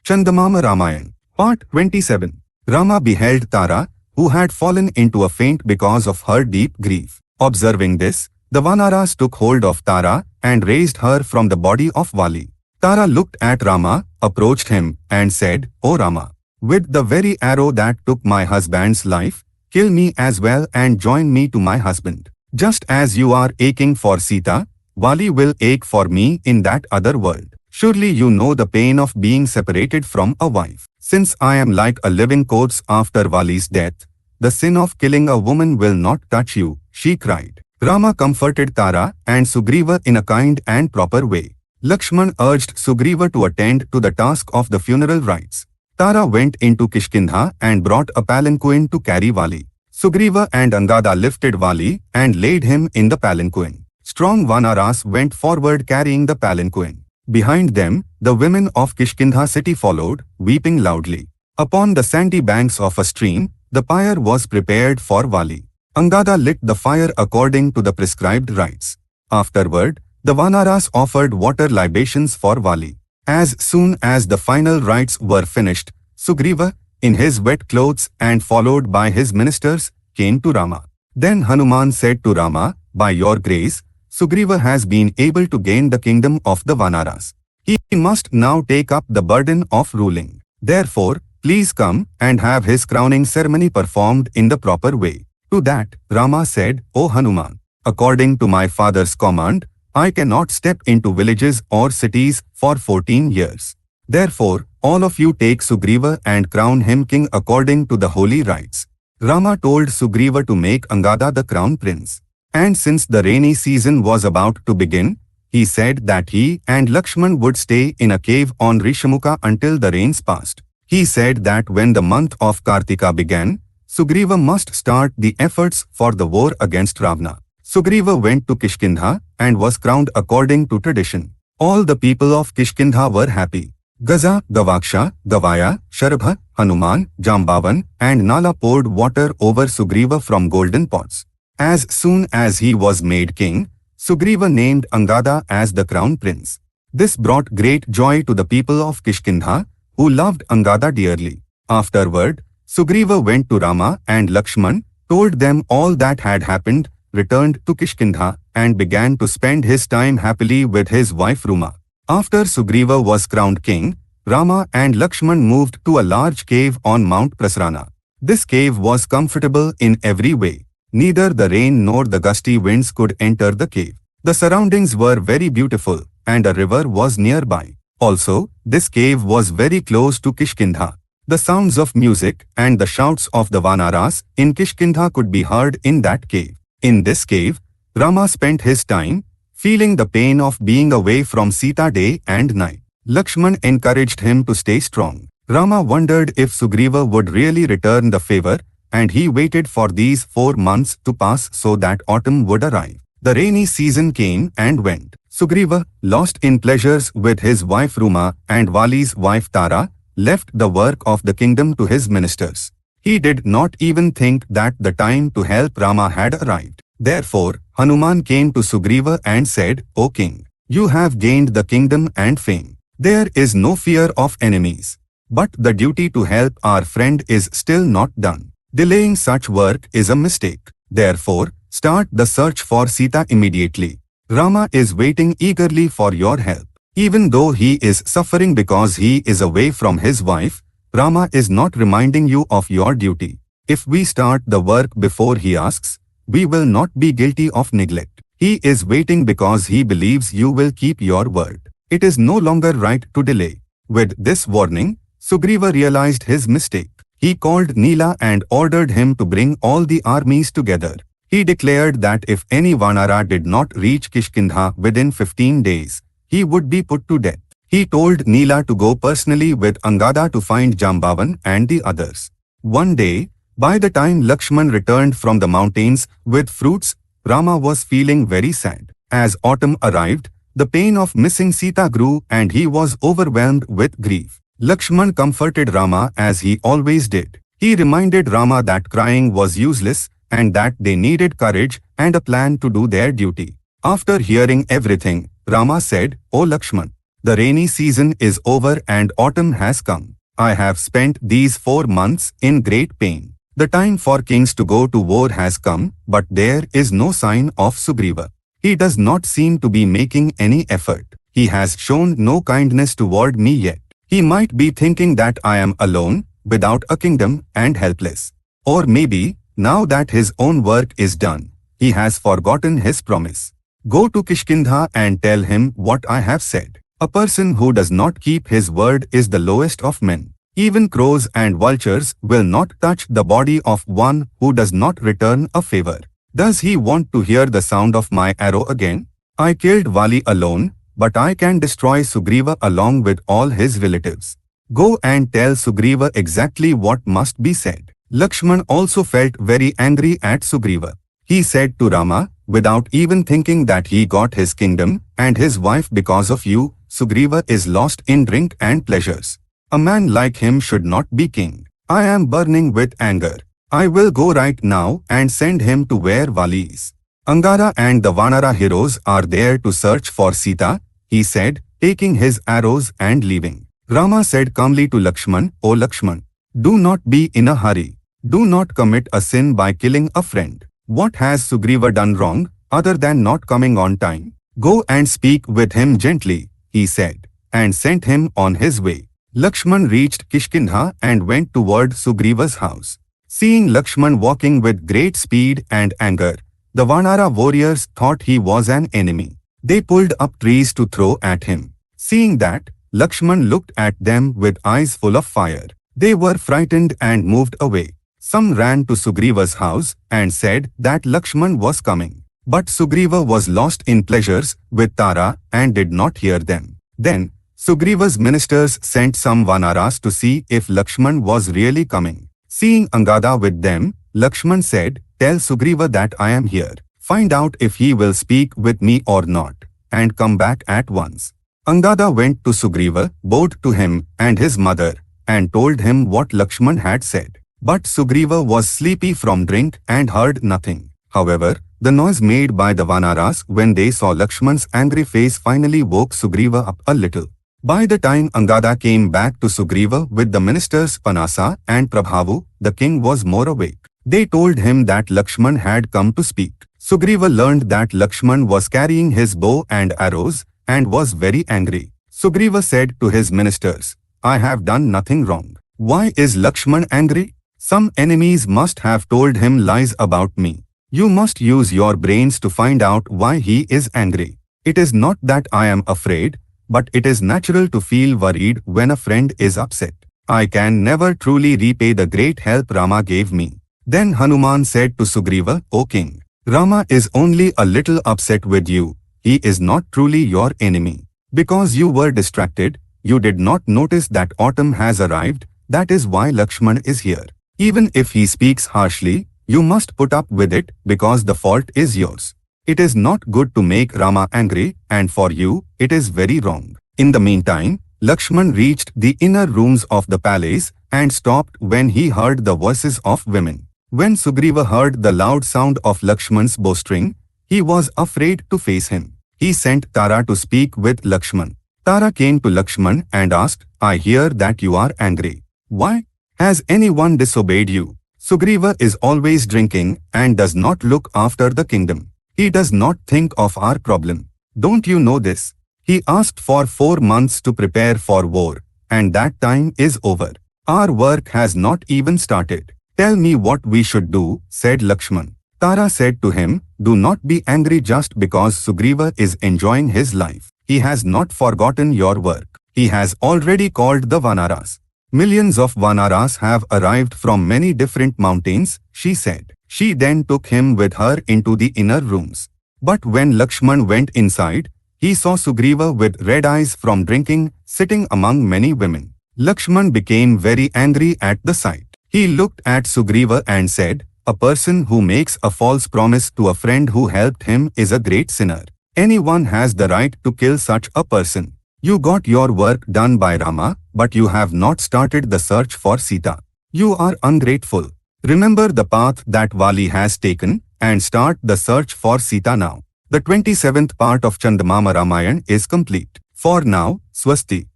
Chandamama Ramayana. Part 27. Rama beheld Tara, who had fallen into a faint because of her deep grief. Observing this, the Vanaras took hold of Tara and raised her from the body of Vali. Tara looked at Rama, approached him, and said, "O Rama, with the very arrow that took my husband's life, kill me as well and join me to my husband. Just as you are aching for Sita, Vali will ache for me in that other world. Surely you know the pain of being separated from a wife. Since I am like a living corpse after Vali's death, the sin of killing a woman will not touch you," she cried. Rama comforted Tara and Sugriva in a kind and proper way. Lakshman urged Sugriva to attend to the task of the funeral rites. Tara went into Kishkindha and brought a palanquin to carry Vali. Sugriva and Angada lifted Vali and laid him in the palanquin. Strong Vanaras went forward carrying the palanquin. Behind them, the women of Kishkindha city followed, weeping loudly. Upon the sandy banks of a stream, the pyre was prepared for Vali. Angada lit the fire according to the prescribed rites. Afterward, the Vanaras offered water libations for Vali. As soon as the final rites were finished, Sugriva, in his wet clothes and followed by his ministers, came to Rama. Then Hanuman said to Rama, "By your grace, Sugriva has been able to gain the kingdom of the Vanaras. He must now take up the burden of ruling. Therefore, please come and have his crowning ceremony performed in the proper way." To that, Rama said, "O Hanuman, according to my father's command, I cannot step into villages or cities for 14 years. Therefore, all of you take Sugriva and crown him king according to the holy rites." Rama told Sugriva to make Angada the crown prince. And since the rainy season was about to begin, he said that he and Lakshman would stay in a cave on Rishamukha until the rains passed. He said that when the month of Kartika began, Sugriva must start the efforts for the war against Ravana. Sugriva went to Kishkindha and was crowned according to tradition. All the people of Kishkindha were happy. Gaza, Gavaksha, Gavaya, Sharabha, Hanuman, Jambavan, and Nala poured water over Sugriva from golden pots. As soon as he was made king, Sugriva named Angada as the crown prince. This brought great joy to the people of Kishkindha, who loved Angada dearly. Afterward, Sugriva went to Rama and Lakshman, told them all that had happened, returned to Kishkindha, and began to spend his time happily with his wife Ruma. After Sugriva was crowned king, Rama and Lakshman moved to a large cave on Mount Prasrana. This cave was comfortable in every way. Neither the rain nor the gusty winds could enter the cave. The surroundings were very beautiful, and a river was nearby. Also, this cave was very close to Kishkindha. The sounds of music and the shouts of the Vanaras in Kishkindha could be heard in that cave. In this cave, Rama spent his time, feeling the pain of being away from Sita day and night. Lakshman encouraged him to stay strong. Rama wondered if Sugriva would really return the favor, and he waited for these 4 months to pass so that autumn would arrive. The rainy season came and went. Sugriva, lost in pleasures with his wife Ruma and Vali's wife Tara, left the work of the kingdom to his ministers. He did not even think that the time to help Rama had arrived. Therefore, Hanuman came to Sugriva and said, "O king, you have gained the kingdom and fame. There is no fear of enemies. But the duty to help our friend is still not done. Delaying such work is a mistake. Therefore, start the search for Sita immediately. Rama is waiting eagerly for your help. Even though he is suffering because he is away from his wife, Rama is not reminding you of your duty. If we start the work before he asks, we will not be guilty of neglect. He is waiting because he believes you will keep your word. It is no longer right to delay." With this warning, Sugriva realized his mistake. He called Nila and ordered him to bring all the armies together. He declared that if any Vanara did not reach Kishkindha within 15 days, he would be put to death. He told Nila to go personally with Angada to find Jambavan and the others. One day, by the time Lakshman returned from the mountains with fruits, Rama was feeling very sad. As autumn arrived, the pain of missing Sita grew and he was overwhelmed with grief. Lakshman comforted Rama as he always did. He reminded Rama that crying was useless and that they needed courage and a plan to do their duty. After hearing everything, Rama said, "O Lakshman, The rainy season is over and autumn has come. I have spent these 4 months in great pain. The time for kings to go to war has come, but there is no sign of Sugriva. He does not seem to be making any effort. He has shown no kindness toward me yet. He might be thinking that I am alone, without a kingdom, and helpless. Or maybe, now that his own work is done, he has forgotten his promise. Go to Kishkindha and tell him what I have said. A person who does not keep his word is the lowest of men. Even crows and vultures will not touch the body of one who does not return a favor. Does he want to hear the sound of my arrow again? I killed Vali alone, but I can destroy Sugriva along with all his relatives. Go and tell Sugriva exactly what must be said. Lakshman also felt very angry at Sugriva. He said to Rama, without even thinking that he got his kingdom and his wife because of you, Sugriva is lost in drink and pleasures. A man like him should not be king. I am burning with anger. I will go right now and send him to where Vali is. Angara and the Vanara heroes are there to search for Sita, he said, taking his arrows and leaving. Rama said calmly to Lakshman, O Lakshman, do not be in a hurry. Do not commit a sin by killing a friend. What has Sugriva done wrong, other than not coming on time? Go and speak with him gently, he said, and sent him on his way. Lakshman reached Kishkindha and went toward Sugriva's house. Seeing Lakshman walking with great speed and anger, the Vanara warriors thought he was an enemy. They pulled up trees to throw at him. Seeing that, Lakshman looked at them with eyes full of fire. They were frightened and moved away. Some ran to Sugriva's house and said that Lakshman was coming. But Sugriva was lost in pleasures with Tara and did not hear them. Then, Sugriva's ministers sent some Vanaras to see if Lakshman was really coming. Seeing Angada with them, Lakshman said, tell Sugriva that I am here. Find out if he will speak with me or not, and come back at once. Angada went to Sugriva, bowed to him and his mother, and told him what Lakshman had said. But Sugriva was sleepy from drink and heard nothing. However, the noise made by the Vanaras when they saw Lakshman's angry face finally woke Sugriva up a little. By the time Angada came back to Sugriva with the ministers Panasa and Prabhavu, the king was more awake. They told him that Lakshman had come to speak. Sugriva learned that Lakshman was carrying his bow and arrows and was very angry. Sugriva said to his ministers, I have done nothing wrong. Why is Lakshman angry? Some enemies must have told him lies about me. You must use your brains to find out why he is angry. It is not that I am afraid, but it is natural to feel worried when a friend is upset. I can never truly repay the great help Rama gave me. Then Hanuman said to Sugriva, O king, Rama is only a little upset with you. He is not truly your enemy. Because you were distracted, you did not notice that autumn has arrived. That is why Lakshman is here. Even if he speaks harshly, you must put up with it because the fault is yours. It is not good to make Rama angry, and for you, it is very wrong. In the meantime, Lakshman reached the inner rooms of the palace and stopped when he heard the voices of women. When Sugriva heard the loud sound of Lakshman's bowstring, he was afraid to face him. He sent Tara to speak with Lakshman. Tara came to Lakshman and asked, I hear that you are angry. Why? Has anyone disobeyed you? Sugriva is always drinking and does not look after the kingdom. He does not think of our problem. Don't you know this? He asked for 4 months to prepare for war, and that time is over. Our work has not even started. Tell me what we should do, said Lakshman. Tara said to him, do not be angry just because Sugriva is enjoying his life. He has not forgotten your work. He has already called the Vanaras. Millions of Vanaras have arrived from many different mountains, she said. She then took him with her into the inner rooms. But when Lakshman went inside, he saw Sugriva with red eyes from drinking, sitting among many women. Lakshman became very angry at the sight. He looked at Sugriva and said, a person who makes a false promise to a friend who helped him is a great sinner. Anyone has the right to kill such a person. You got your work done by Rama, but you have not started the search for Sita. You are ungrateful. Remember the path that Vali has taken and start the search for Sita now. The 27th part of Chandamama Ramayana is complete. For now, Swasti.